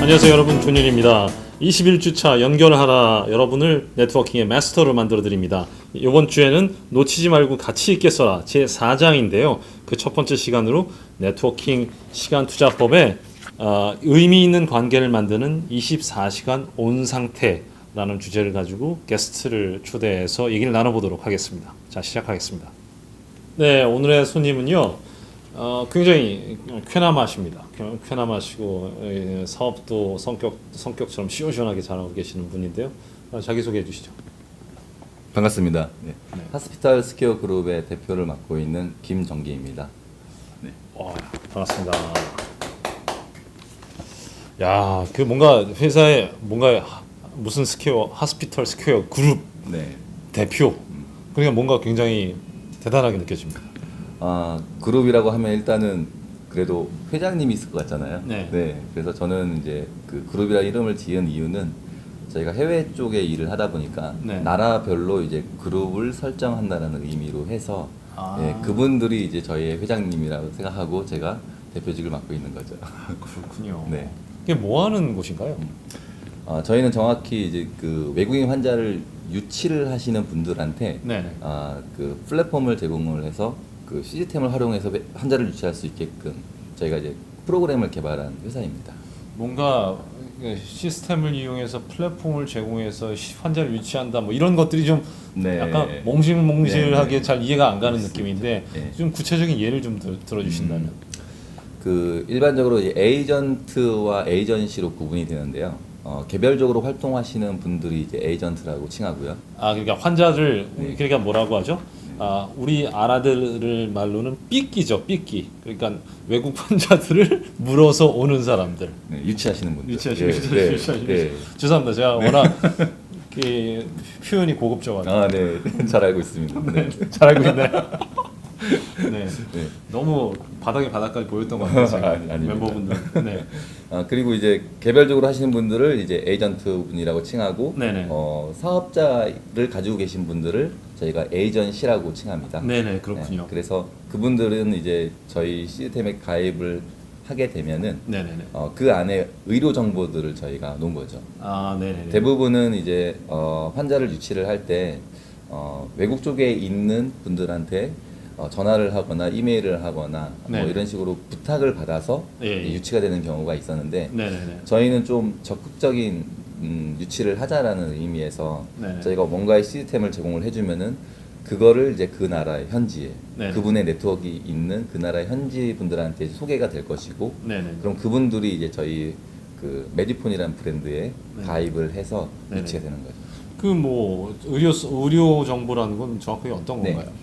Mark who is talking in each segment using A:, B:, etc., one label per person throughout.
A: 안녕하세요 여러분, 존윤입니다. 21주차 연결하라 여러분을 네트워킹의 마스터로 만들어 드립니다. 이번 주에는 놓치지 말고 같이 있게 써라 제4장인데요. 그 첫 번째 시간으로 네트워킹 시간 투자법에 의미 있는 관계를 만드는 24시간 온 상태라는 주제를 가지고 게스트를 초대해서 얘기를 나눠보도록 하겠습니다. 자, 시작하겠습니다. 네, 오늘의 손님은요. 굉장히 쾌남하십니다. 쾌남하시고 사업도 성격처럼 시원시원하게 잘하고 계시는 분인데요. 자기 소개해 주시죠.
B: 반갑습니다. 네. 하스피탈 스퀘어 그룹의 대표를 맡고 있는 김정기입니다. 네.
A: 반갑습니다. 야, 그 뭔가 회사에 뭔가 무슨 스퀘어, 하스피탈 스퀘어 그룹
B: 네.
A: 대표. 그러니까 뭔가 굉장히 대단하게 느껴집니다.
B: 그룹이라고 하면 일단은 그래도 회장님이 있을 것 같잖아요.
A: 네.
B: 그래서 저는 이제 그 그룹이라는 이름을 지은 이유는 저희가 해외 쪽에 일을 하다 보니까
A: 네.
B: 나라별로 이제 그룹을 설정한다는 의미로 해서 그분들이 이제 저희의 회장님이라고 생각하고 제가 대표직을 맡고 있는 거죠.
A: 그렇군요.
B: 네.
A: 이게 뭐 하는 곳인가요?
B: 저희는 정확히 이제 그 외국인 환자를 유치를 하시는 분들한테
A: 네네.
B: 그 플랫폼을 제공을 해서 그 시스템을 활용해서 환자를 유치할 수 있게끔 저희가 이제 프로그램을 개발한 회사입니다.
A: 뭔가 시스템을 이용해서 플랫폼을 제공해서 환자를 유치한다 뭐 이런 것들이 좀
B: 네.
A: 약간 몽실몽실하게
B: 네.
A: 잘 이해가 안 가는
B: 그렇습니다.
A: 느낌인데
B: 네.
A: 좀 구체적인 예를 좀 들어주신다면.
B: 그 일반적으로 이제 에이전트와 에이전시로 구분이 되는데요. 개별적으로 활동하시는 분들이 이제 에이전트라고 칭하고요.
A: 그러니까 환자를
B: 네.
A: 그러니까 뭐라고 하죠? 우리 알아들 말로는 삐끼죠, 삐끼. 그러니까 외국 환자들을 물어서 오는 사람들.
B: 네, 유치하시는 분들.
A: 유치하시는. 죄송합니다. 제가 워낙 그 표현이 고급져가지고.
B: 네. 잘 알고 있습니다. 네.
A: 잘 알고 있나요? 네.
B: 네.
A: 너무 바닥까지 보였던 것 같아요. 제가.
B: 아닙니다.
A: 멤버분들. 네.
B: 그리고 이제 개별적으로 하시는 분들을 이제 에이전트 분이라고 칭하고,
A: 네네.
B: 사업자를 가지고 계신 분들을 저희가 에이전시라고 칭합니다.
A: 네네, 그렇군요.
B: 그래서 그분들은 이제 저희 시스템에 가입을 하게 되면은
A: 네네네.
B: 그 안에 의료 정보들을 저희가 놓은 거죠.
A: 네네네.
B: 대부분은 이제 환자를 유치를 할 때 외국 쪽에 있는 분들한테 전화를 하거나 이메일을 하거나 뭐
A: 네.
B: 이런 식으로 부탁을 받아서
A: 예.
B: 유치가 되는 경우가 있었는데
A: 네네네.
B: 저희는 좀 적극적인 유치를 하자라는 의미에서
A: 네네.
B: 저희가 뭔가의 시스템을 제공을 해주면은 그거를 이제 그 나라의 현지에
A: 네네.
B: 그분의 네트워크가 있는 그 나라의 현지 분들한테 소개가 될 것이고
A: 네네.
B: 그럼 그분들이 이제 저희 그 메디폰이라는 브랜드에
A: 네.
B: 가입을 해서
A: 네네.
B: 유치가 되는 거죠.
A: 그 뭐 의료 정보라는 건 정확하게 어떤
B: 네.
A: 건가요?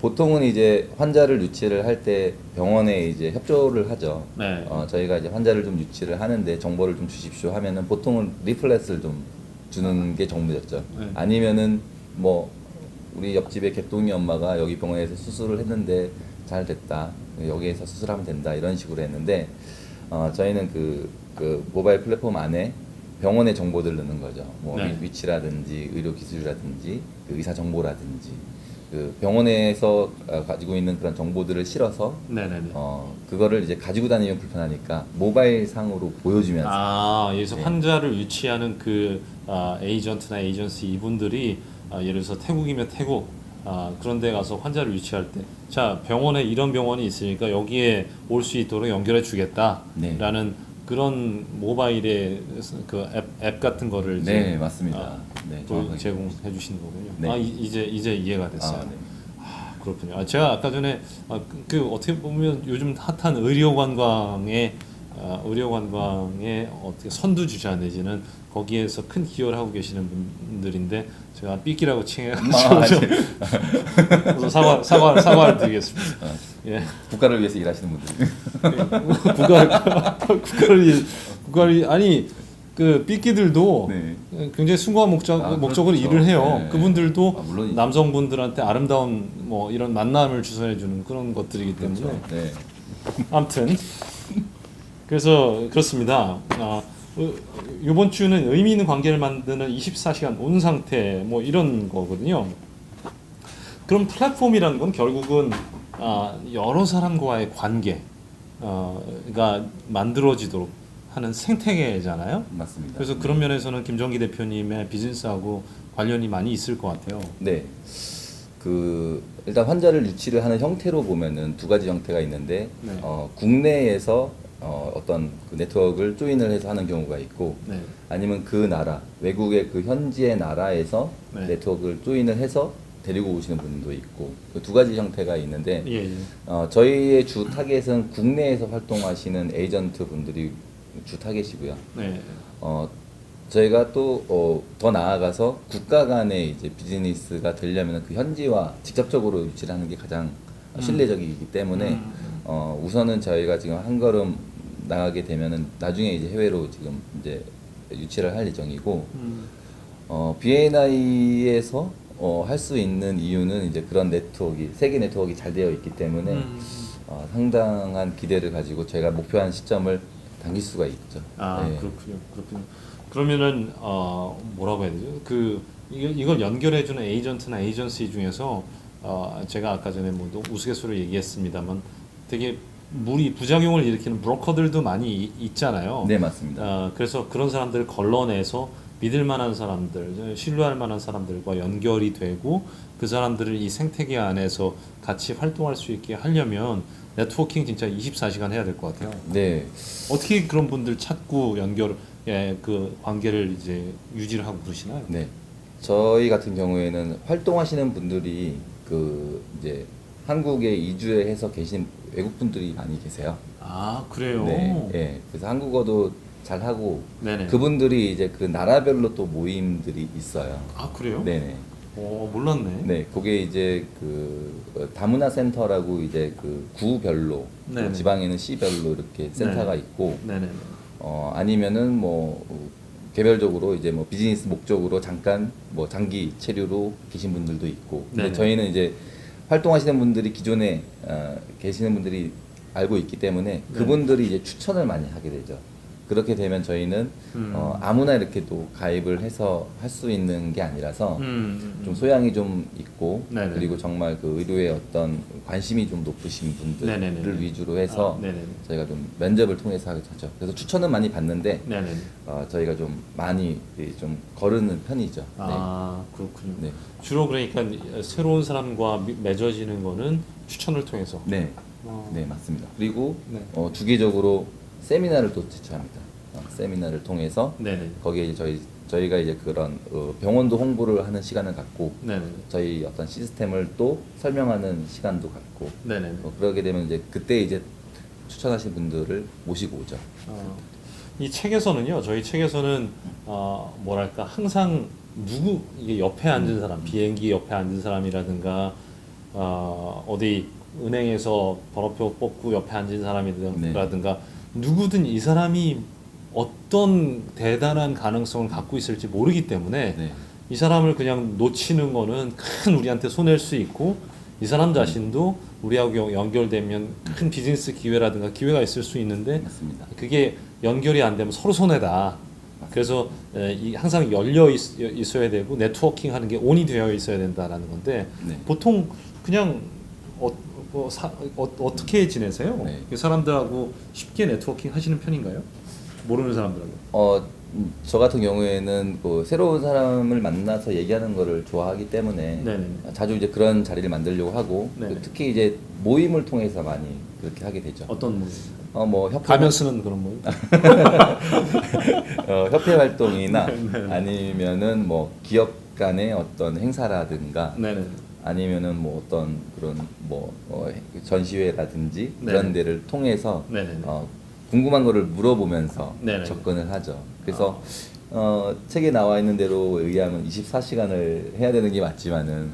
B: 보통은 이제 환자를 유치를 할 때 병원에 이제 협조를 하죠.
A: 네.
B: 저희가 이제 환자를 좀 유치를 하는데 정보를 좀 주십시오 하면은 보통은 리플렛을 좀 주는 게 정보였죠.
A: 네.
B: 아니면은 뭐 우리 옆집에 개똥이 엄마가 여기 병원에서 수술을 했는데 잘 됐다. 여기에서 수술하면 된다. 이런 식으로 했는데 저희는 그 모바일 플랫폼 안에 병원의 정보들을 넣는 거죠. 뭐
A: 네.
B: 위치라든지 의료 기술이라든지 그 의사 정보라든지 그 병원에서 가지고 있는 그런 정보들을 실어서
A: 네네네.
B: 그거를 이제 가지고 다니면 불편하니까 모바일 상으로 보여주면서
A: 여기서
B: 네.
A: 환자를 유치하는 그 에이전트나 에이전시 이분들이 예를 들어서 태국이면 태국 그런 데 가서 환자를 유치할 때 자, 병원에 이런 병원이 있으니까 여기에 올 수 있도록 연결해 주겠다라는
B: 네.
A: 그런 모바일의 그 앱 같은 거를 이제
B: 네, 맞습니다. 네, 정확하게.
A: 제공해 주시는 거군요.
B: 네.
A: 이제 이해가 됐어요.
B: 네.
A: 그렇군요. 제가 아까 전에 그 어떻게 보면 요즘 핫한 의료 관광에 어떻게 선두주자 내지는 거기에서 큰 기여를 하고 계시는 분들인데 제가 삐끼라고 칭해가지고 그래서 사과를 드리겠습니다. 예.
B: 국가를 위해서 일하시는 분들.
A: 국가를 아니 그 삐끼들도
B: 네.
A: 굉장히 숭고한 목적으로
B: 그렇죠.
A: 일을 해요.
B: 네.
A: 그분들도
B: 물론이죠.
A: 남성분들한테 아름다운 뭐 이런 만남을 주선해 주는 그런 것들이기 때문에
B: 그렇죠. 네.
A: 아무튼 그래서 그렇습니다. 이번 주는 의미 있는 관계를 만드는 24시간 온 상태 뭐 이런 거거든요. 그럼 플랫폼이라는 건 결국은 여러 사람과의 관계가 만들어지도록 하는 생태계잖아요.
B: 맞습니다.
A: 그래서 그런 면에서는 김정기 대표님의 비즈니스하고 관련이 많이 있을 것 같아요.
B: 네. 그 일단 환자를 유치를 하는 형태로 보면은 두 가지 형태가 있는데
A: 네.
B: 국내에서 어떤 그 네트워크를 조인을 해서 하는 경우가 있고
A: 네.
B: 아니면 그 나라 외국의 그 현지의 나라에서
A: 네.
B: 네트워크를 조인을 해서 데리고 오시는 분도 있고 그 두 가지 형태가 있는데
A: 예, 예.
B: 저희의 주 타겟은 국내에서 활동하시는 에이전트 분들이 주 타겟이고요.
A: 네.
B: 저희가 또 더 나아가서 국가 간의 이제 비즈니스가 되려면 그 현지와 직접적으로 유치를 하는 게 가장 신뢰적이기 때문에 우선은 저희가 지금 한 걸음 나가게 되면은 나중에 이제 해외로 지금 이제 유치를 할 예정이고 BNI에서 할 수 있는 이유는 이제 그런 네트워크 세계 네트워크가 잘 되어 있기 때문에 상당한 기대를 가지고 저희가 목표한 시점을 당길 수가 있죠.
A: 아,
B: 네.
A: 그렇군요. 그렇군요. 그러면은 뭐라고 해야 되죠? 그 이걸 연결해 주는 에이전트나 에이전시 중에서 제가 아까 전에 뭐 우스갯소리로 얘기했습니다만 되게 부작용을 일으키는 브로커들도 많이 있잖아요.
B: 네, 맞습니다.
A: 그래서 그런 사람들을 걸러내서 믿을 만한 사람들, 신뢰할 만한 사람들과 연결이 되고 그 사람들을 이 생태계 안에서 같이 활동할 수 있게 하려면 네트워킹 진짜 24시간 해야 될 것 같아요.
B: 네.
A: 어떻게 그런 분들 찾고 그 관계를 이제 유지를 하고 그러시나요?
B: 네. 저희 같은 경우에는 활동하시는 분들이 그 이제 한국에 이주해서 계신 외국 분들이 많이 계세요.
A: 아, 그래요?
B: 네. 예. 그래서 한국어도 잘 하고
A: 네네.
B: 그분들이 이제 그 나라별로 또 모임들이 있어요.
A: 아, 그래요?
B: 네네.
A: 몰랐네.
B: 네, 그게 이제 그 다문화 센터라고 이제 그 구별로
A: 네네.
B: 그 지방에는 시별로 이렇게 센터가
A: 네네.
B: 있고
A: 네네.
B: 아니면은 뭐 개별적으로 이제 뭐 비즈니스 목적으로 잠깐 뭐 장기 체류로 계신 분들도 있고 근데
A: 네네.
B: 저희는 이제 활동하시는 분들이 기존에 계시는 분들이 알고 있기 때문에 그분들이 이제 추천을 많이 하게 되죠. 그렇게 되면 저희는 아무나 이렇게 또 가입을 해서 할 수 있는 게 아니라서 좀 소양이 좀 있고
A: 네네.
B: 그리고 정말 그 의료에 어떤 관심이 좀 높으신 분들을
A: 네네네.
B: 위주로 해서
A: 네네네.
B: 저희가 좀 면접을 통해서 하게 되죠. 그래서 추천은 많이 받는데
A: 네네.
B: 저희가 좀 많이 좀 거르는 편이죠.
A: 아, 그렇군요.
B: 네.
A: 주로 그러니까 새로운 사람과 맺어지는 거는 추천을 통해서.
B: 네.
A: 어.
B: 네, 맞습니다. 그리고
A: 네.
B: 주기적으로 세미나를 또 제출합니다. 세미나를 통해서
A: 네네.
B: 거기에 이제 저희가 이제 그런 병원도 홍보를 하는 시간을 갖고
A: 네네.
B: 저희 어떤 시스템을 또 설명하는 시간도 갖고
A: 네네.
B: 그러게 되면 이제 그때 이제 추천하신 분들을 모시고 오죠.
A: 이 책에서는요, 저희 책에서는 뭐랄까 항상 이게 옆에 앉은 사람, 비행기 옆에 앉은 사람이라든가 어디 은행에서 번호표 뽑고 옆에 앉은 사람이라든가 누구든 이 사람이 어떤 대단한 가능성을 갖고 있을지 모르기 때문에
B: 네.
A: 이 사람을 그냥 놓치는 거는 큰 우리한테 손해일 수 있고 이 사람 자신도 우리하고 연결되면 큰 비즈니스 기회라든가 기회가 있을 수 있는데
B: 맞습니다.
A: 그게 연결이 안 되면 서로 손해다. 그래서 항상 열려 있어야 되고 네트워킹 하는 게 온이 되어 있어야 된다라는 건데
B: 네.
A: 보통 그냥 어떻게 지내세요?
B: 네.
A: 그 사람들하고 쉽게 네트워킹 하시는 편인가요? 모르는 사람들하고.
B: 저 같은 경우에는 그 새로운 사람을 만나서 얘기하는 거를 좋아하기 때문에
A: 네네.
B: 자주 이제 그런 자리를 만들려고 하고
A: 네네.
B: 특히 이제 모임을 통해서 많이 그렇게 하게 되죠.
A: 어떤 모임?
B: 뭐 협회
A: 가면 쓰는 그런 모임?
B: 협회 활동이나
A: 네.
B: 아니면은 뭐 기업 간의 어떤 행사라든가
A: 네네.
B: 아니면은 뭐 어떤 그런 뭐 전시회라든지
A: 네네.
B: 그런 데를 통해서
A: 네네.
B: 궁금한 거를 물어보면서
A: 네네.
B: 접근을 하죠. 그래서 책에 나와 있는 대로 의하면 24시간을 해야 되는 게 맞지만은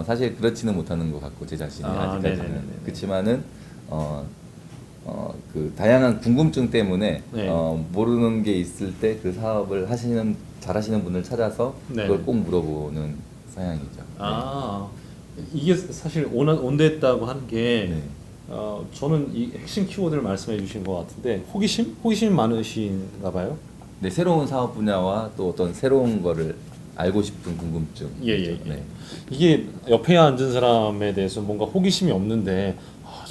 B: 사실 그렇지는 못하는 것 같고 제 자신이 아직까지는
A: 네네네네.
B: 그렇지만은 그 다양한 궁금증 때문에
A: 네.
B: 모르는 게 있을 때 그 사업을 잘하시는 분을 찾아서
A: 네.
B: 그걸 꼭 물어보는 성향이죠.
A: 이게 사실 온됐다고 하는 게
B: 네.
A: 저는 이 핵심 키워드를 말씀해 주신 것 같은데 호기심이 많으신가 봐요.
B: 네, 새로운 사업 분야와 또 어떤 새로운 거를 알고 싶은 궁금증.
A: 예.
B: 네.
A: 이게 옆에 앉은 사람에 대해서 뭔가 호기심이 없는데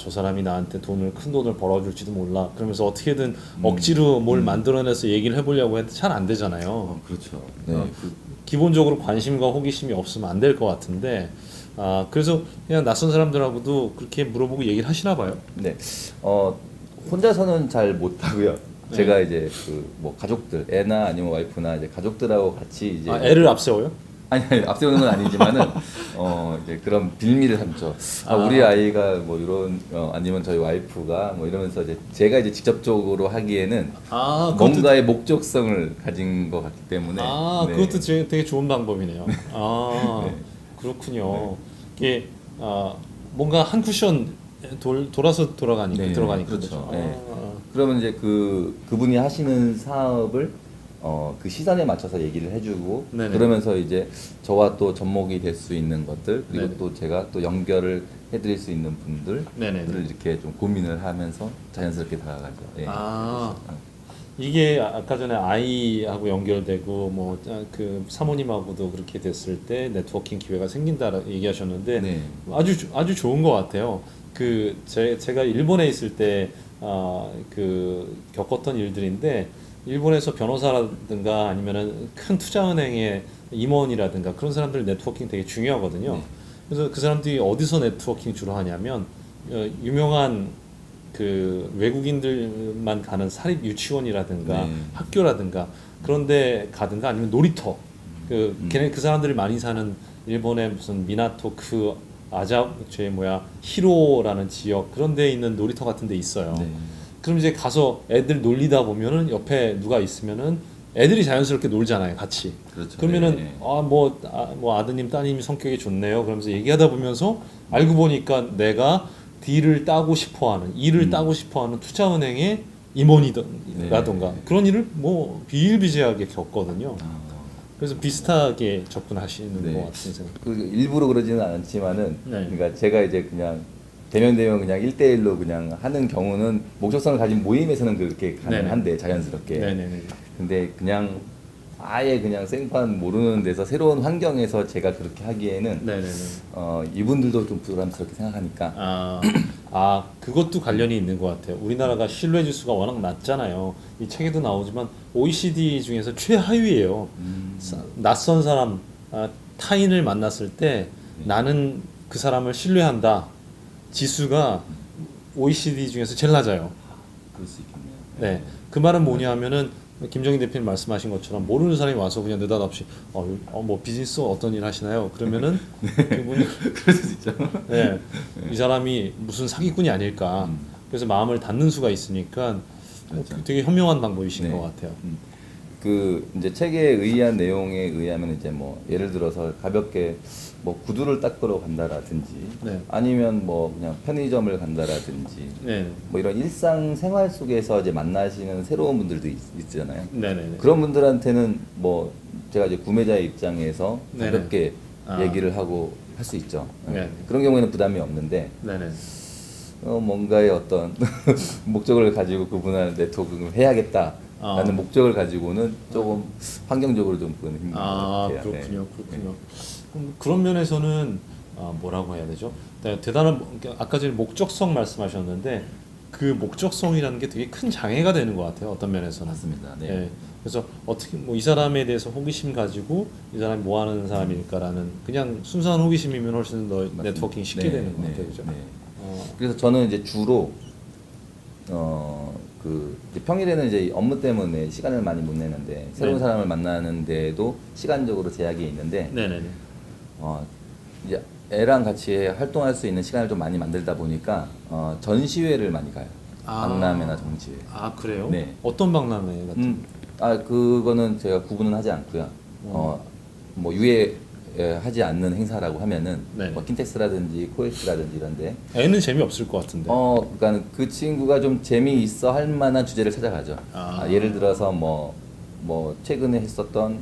A: 저 사람이 나한테 큰 돈을 벌어줄지도 몰라. 그러면서 어떻게든 억지로 뭘 만들어내서 얘기를 해보려고 해도 잘 안 되잖아요.
B: 그렇죠. 네.
A: 기본적으로 관심과 호기심이 없으면 안 될 것 같은데, 그래서 그냥 낯선 사람들하고도 그렇게 물어보고 얘기를 하시나 봐요.
B: 네. 혼자서는 잘 못하고요.
A: 네.
B: 제가 이제 그 뭐 가족들, 애나 아니면 와이프나 이제 가족들하고 같이 이제
A: 애를 앞세워요?
B: 아니 앞세우는 건 아니지만은 이제 그런 빌미를 삼죠. 우리 아이가 뭐 이런 아니면 저희 와이프가 뭐 이러면서 이제 제가 이제 직접적으로 하기에는 뭔가의 목적성을 가진 것 같기 때문에 네.
A: 그것도 되게 좋은 방법이네요.
B: 네.
A: 그렇군요. 이게 뭔가 한 쿠션 돌아서 들어가니까.
B: 그렇죠. 네. 그러면 이제 그분이 하시는 사업을 그 시선에 맞춰서 얘기를 해주고
A: 네네.
B: 그러면서 이제 저와 또 접목이 될 수 있는 것들 그리고
A: 네네.
B: 또 제가 또 연결을 해드릴 수 있는 분들을
A: 네네.
B: 이렇게 좀 고민을 하면서 자연스럽게 다가가죠. 예.
A: 이게 아까 전에 아이하고 연결되고 뭐 그 사모님하고도 그렇게 됐을 때 네트워킹 기회가 생긴다 얘기하셨는데
B: 네.
A: 아주 좋은 것 같아요. 제가 일본에 있을 때 겪었던 일들인데 일본에서 변호사라든가 아니면은 큰 투자은행의 임원이라든가 그런 사람들 네트워킹 되게 중요하거든요.
B: 네.
A: 그래서 그 사람들이 어디서 네트워킹 주로 하냐면 유명한 그 외국인들만 가는 사립 유치원이라든가
B: 네.
A: 학교라든가 그런데 가든가 아니면 놀이터 그 사람들이 많이 사는 일본의 무슨 미나토크 히로라는 지역 그런 데 있는 놀이터 같은 데 있어요.
B: 네.
A: 그럼 이제 가서 애들 놀리다 보면은 옆에 누가 있으면은 애들이 자연스럽게 놀잖아요, 같이.
B: 그렇죠.
A: 그러면은
B: 네.
A: 뭐 아드님 따님이 성격이 좋네요. 그러면서 얘기하다 보면서 알고 보니까 내가 딜을 따고 싶어하는 일을 따고 싶어하는 투자은행의 임원이라던가 그런 일을 뭐 비일비재하게 겪거든요. 그래서 비슷하게 접근하시는
B: 네.
A: 것 같은 생각.
B: 일부러 그러지는 않지만은
A: 네.
B: 그러니까 제가 이제 그냥 대면 그냥 1대1로 그냥 하는 경우는 목적성을 가진 모임에서는 그렇게 가능한데 자연스럽게.
A: 네네네.
B: 근데 그냥 아예 그냥 생판 모르는 데서 새로운 환경에서 제가 그렇게 하기에는
A: 네네네.
B: 이분들도 좀 부담스럽게 생각하니까.
A: 그것도 관련이 있는 것 같아요. 우리나라가 신뢰 지수가 워낙 낮잖아요. 이 책에도 나오지만 OECD 중에서 최하위예요. 낯선 사람, 타인을 만났을 때 나는 그 사람을 신뢰한다. 지수가 OECD 중에서 제일 낮아요.
B: 그럴 수 있겠네요.
A: 네, 그 말은 뭐냐면은 김정인 대표님 말씀하신 것처럼 모르는 사람이 와서 그냥 느닷없이 뭐 비즈니스 어떤 일 하시나요? 그러면은 그분이
B: 그럴 수 있죠.
A: 네, 이 사람이 무슨 사기꾼이 아닐까. 그래서 마음을 닫는 수가 있으니까
B: 그렇죠.
A: 되게 현명한 방법이신
B: 네.
A: 것 같아요.
B: 그 이제 책에 의한 내용에 의하면 이제 뭐 예를 들어서 가볍게 뭐 구두를 닦으러 간다라든지
A: 네.
B: 아니면 뭐 그냥 편의점을 간다라든지
A: 네,
B: 뭐 이런 일상 생활 속에서 이제 만나시는 새로운 분들도 있잖아요.
A: 네네네.
B: 그런 분들한테는 뭐 제가 이제 구매자의 입장에서
A: 네네.
B: 가볍게
A: 아.
B: 얘기를 하고 할 수 있죠.
A: 네.
B: 그런 경우에는 부담이 없는데
A: 네네.
B: 뭔가의 어떤 목적을 가지고 그분을 네트워크를 해야겠다라는 목적을 가지고는 조금 환경적으로 좀 그건 힘든 것 같아요.
A: 그렇군요. 그런 면에서는 뭐라고 해야 되죠? 대단한 아까 전에 목적성 말씀하셨는데 그 목적성이라는 게 되게 큰 장애가 되는 것 같아요. 어떤 면에서는.
B: 맞습니다. 네.
A: 예. 그래서 어떻게 뭐 이 사람에 대해서 호기심 가지고 이 사람이 뭐 하는 사람일까라는 그냥 순수한 호기심이면 훨씬 더
B: 맞습니다.
A: 네트워킹 쉽게 되는 것 같아요. 그죠?
B: 네. 그래서 저는 이제 주로 이제 평일에는 이제 업무 때문에 시간을 많이 못 내는데 새로운
A: 네.
B: 사람을 만나는데도 시간적으로 제약이 있는데
A: 네네네.
B: 이제 애랑 같이 활동할 수 있는 시간을 좀 많이 만들다 보니까 전시회를 많이 가요. 박람회나 전시회.
A: 그래요?
B: 네.
A: 어떤 박람회 같은?
B: 그거는 제가 구분은 하지 않고요. 뭐 하지 않는 행사라고 하면은
A: 네.
B: 뭐 킨텍스라든지 코엑스라든지 이런데
A: 애는 재미 없을 것 같은데.
B: 그러니까 그 친구가 좀 재미있어 할 만한 주제를 찾아가죠. 예를 들어서 뭐 최근에 했었던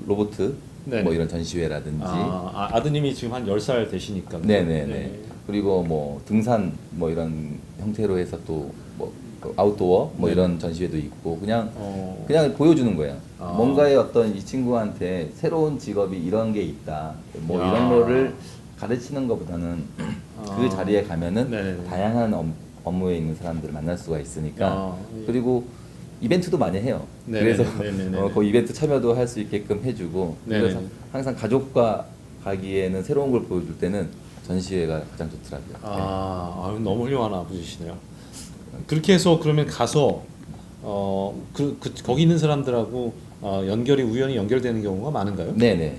B: 로보트
A: 네네.
B: 뭐 이런 전시회라든지
A: 아드님이 지금 한 10살 되시니까.
B: 네네네.
A: 네.
B: 그리고 뭐 등산 뭐 이런 형태로 해서 또 뭐 아웃도어 뭐
A: 네.
B: 이런 전시회도 있고 그냥
A: 어.
B: 그냥 보여주는 거예요.
A: 아.
B: 뭔가의 어떤 이 친구한테 새로운 직업이 이런 게 있다. 뭐
A: 야.
B: 이런 거를 가르치는 것보다는 그 자리에 가면은
A: 네네네.
B: 다양한 업무에 있는 사람들을 만날 수가 있으니까
A: 예.
B: 그리고 이벤트도 많이 해요.
A: 네네네.
B: 그래서
A: 네네네.
B: 그 이벤트 참여도 할 수 있게끔 해주고 그래서
A: 네네네.
B: 항상 가족과 가기에는 새로운 걸 보여줄 때는 전시회가 가장 좋더라고요.
A: 아유, 너무 훌륭한 아버지시네요. 그렇게 해서 그러면 가서 거기 있는 사람들하고 연결이 우연히 연결되는 경우가 많은가요?
B: 네네.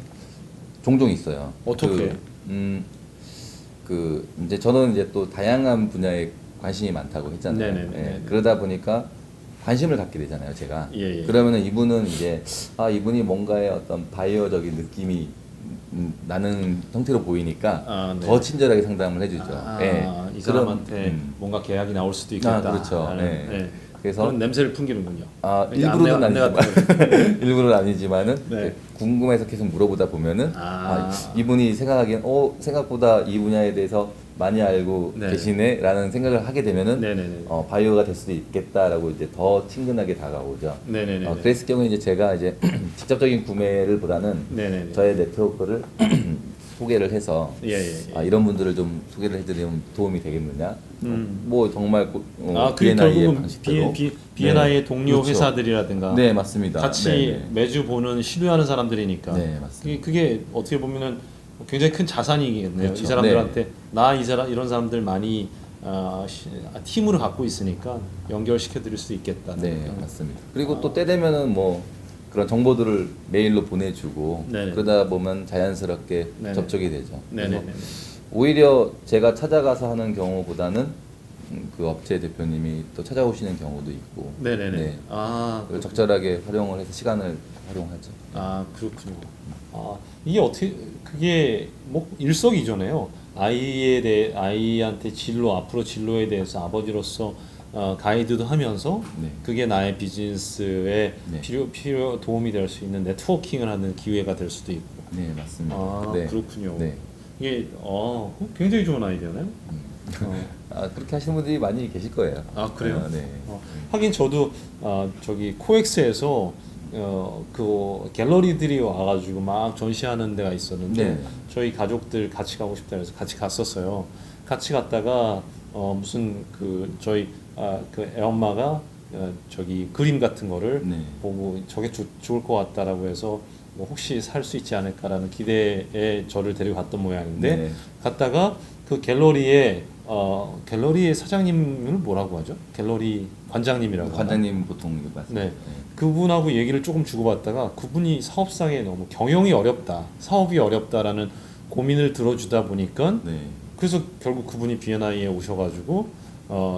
B: 종종 있어요.
A: 어떻게?
B: 이제 저는 이제 또 다양한 분야에 관심이 많다고 했잖아요.
A: 네네네.
B: 예, 그러다 보니까 관심을 갖게 되잖아요, 제가.
A: 예.
B: 그러면은 이분은 이제 이분이 뭔가의 어떤 바이오적인 느낌이 나는 형태로 보이니까
A: 네.
B: 더 친절하게 상담을 해주죠. 예.
A: 이 사람한테
B: 그런,
A: 뭔가 계약이 나올 수도 있겠다.
B: 그렇죠.
A: 라는,
B: 예.
A: 예.
B: 그래서
A: 그런 냄새를 풍기는군요.
B: 일부러는
A: 안내가
B: 아니지만 일부러는 아니지만은
A: 네.
B: 궁금해서 계속 물어보다 보면은 이분이 생각하기엔 생각보다 이 분야에 대해서 많이 알고
A: 네.
B: 계시네라는 생각을 하게 되면은
A: 네네네.
B: 바이오가 될 수도 있겠다라고 이제 더 친근하게 다가오죠.
A: 네네네.
B: 그랬을 경우에 이제 제가 이제 직접적인 구매를 보다는
A: 네네네.
B: 저의 네트워크를 소개를 해서
A: 예.
B: 이런 분들을 좀 소개를 해드리면 도움이 되겠느냐? 뭐 정말
A: 그게
B: B&I의
A: 결국은
B: 방식대로
A: B&I의 동료
B: 그렇죠.
A: 회사들이라든가
B: 네 맞습니다.
A: 같이
B: 네네.
A: 매주 보는 신뢰하는 사람들이니까
B: 네 맞습니다.
A: 그게 어떻게 보면은 굉장히 큰 자산이겠네요.
B: 그렇죠.
A: 이 사람들한테 이런 사람들 많이 팀으로 갖고 있으니까 연결시켜 드릴 수 있겠다.
B: 네 맞습니다. 그리고 또 때 되면은 뭐 그런 정보들을 메일로 보내주고
A: 네네.
B: 그러다 보면 자연스럽게
A: 네네.
B: 접촉이 되죠.
A: 네네.
B: 그래서 오히려 제가 찾아가서 하는 경우보다는 그 업체 대표님이 또 찾아오시는 경우도 있고.
A: 네네네.
B: 네.
A: 그렇군요.
B: 적절하게 활용을 해서 시간을 활용하죠.
A: 그렇군요. 이게 어떻게 그게 뭐 일석이조네요. 아이한테 앞으로 진로에 대해서 아버지로서 가이드도 하면서
B: 네.
A: 그게 나의 비즈니스에
B: 네.
A: 도움이 될 수 있는 네트워킹을 하는 기회가 될 수도 있고.
B: 네 맞습니다. 네.
A: 그렇군요.
B: 네.
A: 이게 굉장히 좋은 아이디어네요.
B: 그렇게 하시는 분들이 많이 계실 거예요.
A: 그래요?
B: 네.
A: 하긴 저도 저기 코엑스에서 그 갤러리들이 와가지고 막 전시하는 데가 있었는데
B: 네.
A: 저희 가족들 같이 가고 싶다 해서 같이 갔었어요. 같이 갔다가 무슨 저희 그 애엄마가 저기 그림 같은 거를
B: 네.
A: 보고 저게 좋을 것 같다라고 해서 뭐 혹시 살 수 있지 않을까라는 기대에 저를 데리고 갔던 모양인데
B: 네.
A: 갔다가 그 갤러리의 사장님을 뭐라고 하죠? 갤러리 관장님이라고
B: 관장님 보통 이거 맞습니다.
A: 네. 그분하고 얘기를 조금 주고받다가 그분이 사업상에 너무 경영이 어렵다, 사업이 어렵다라는 고민을 들어주다 보니까
B: 네.
A: 그래서 결국 그분이 B&I에 오셔가지고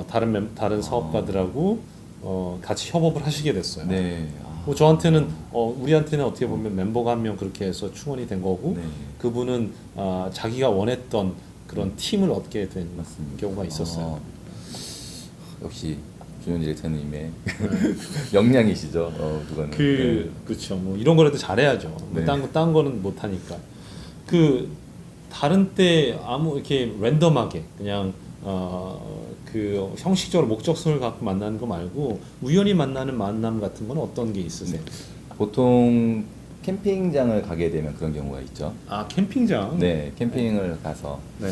A: 다른 사업가들하고 같이 협업을 하시게 됐어요.
B: 네.
A: 뭐 저한테는 우리한테는 어떻게 보면 멤버가 한 명 그렇게 해서 충원이 된 거고
B: 네.
A: 그분은 자기가 원했던 그런 팀을 얻게 된
B: 맞습니다.
A: 경우가 있었어요.
B: 역시 조현 디렉터님의 역량이시죠. 그거는. 네.
A: 그렇죠. 뭐 이런 거라도 잘해야죠.
B: 네.
A: 딴 거는 못 하니까. 다른 때 이렇게 랜덤하게 그냥 그 형식적으로 목적성을 갖고 만나는 거 말고 우연히 만나는 만남 같은 건 어떤 게 있으세요?
B: 네. 보통 캠핑장을 가게 되면 그런 경우가 있죠.
A: 캠핑장.
B: 네, 캠핑을 가서
A: 네.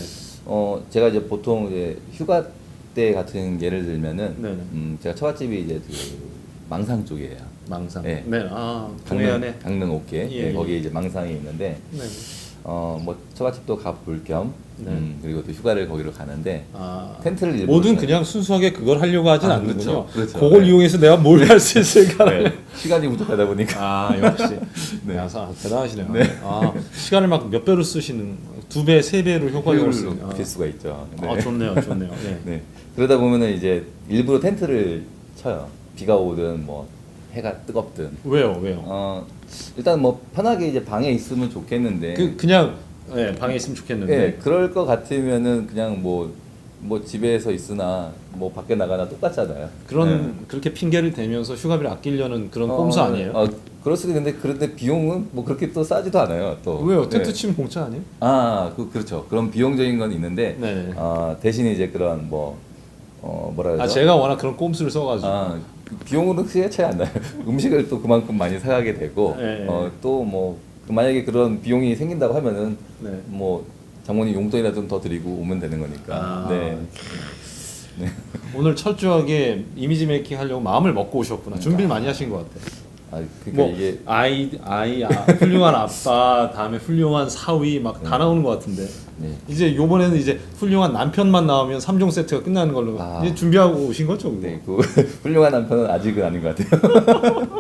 B: 제가 이제 보통 이제 휴가 때 같은 예를 들면은
A: 네네.
B: 제가 처갓집이 이제 그 망상 쪽이에요.
A: 망상.
B: 네.
A: 동해안에.
B: 강릉 옥계.
A: 예,
B: 네,
A: 예.
B: 거기에 이제 망상이 있는데
A: 네.
B: 뭐 처갓집도 가볼 겸
A: 네.
B: 그리고 또 휴가를 거기로 가는데 텐트를 일부러
A: 뭐든
B: 쳐요.
A: 그냥 순수하게 그걸 하려고 하진 않는군요.
B: 그렇죠.
A: 그걸
B: 네.
A: 이용해서 내가 뭘 할 수 있을까를.
B: 네. 시간이 부족하다 보니까
A: 역시.
B: 네.
A: 대단하시네요.
B: 네.
A: 시간을 막 몇 배로 쓰시는 2배, 3배로 효과적으로 쓰는.
B: 효율로 빌 수가 있죠. 네.
A: 좋네요. 네.
B: 네. 그러다 보면은 이제 일부러 텐트를 쳐요. 비가 오든 뭐 해가 뜨겁든.
A: 왜요?
B: 일단 뭐 편하게 이제 방에 있으면 좋겠는데.
A: 그냥 방에 있으면 좋겠는데.
B: 네, 그럴 것 같으면은 그냥 뭐 집에서 있으나 뭐 밖에 나가나 똑같잖아요.
A: 그렇게 핑계를 대면서 휴가비를 아끼려는 그런 꼼수 아니에요?
B: 그럴 수도 있는데 그런데 비용은 뭐 그렇게 또 싸지도 않아요. 또.
A: 왜요? 텐트
B: 네.
A: 치면 공짜 아니에요?
B: 그렇죠. 그런 비용적인 건 있는데
A: 네.
B: 대신 이제 그런 뭐라 그러죠?
A: 제가 워낙 그런 꼼수를 써가지고.
B: 비용으로 크게 차이 안 나요. 음식을 또 그만큼 많이 사가게 되고
A: 네.
B: 또 뭐 만약에 그런 비용이 생긴다고 하면은
A: 네.
B: 뭐 장모님 용돈이라도 좀 더 드리고 오면 되는 거니까. 네.
A: 오늘 철저하게 이미지 메이킹 하려고 마음을 먹고 오셨구나. 준비를 많이 하신 것 같아.
B: 아, 그러니까
A: 뭐
B: 이게
A: 훌륭한 아빠, 다음에 훌륭한 사위 막 다 나오는 것 같은데.
B: 네.
A: 이제 요번에는 이제 훌륭한 남편만 나오면 3종 세트가 끝나는 걸로 이제 준비하고 오신 거죠? 그거?
B: 네, 그 훌륭한 남편은 아직은 아닌 것 같아요.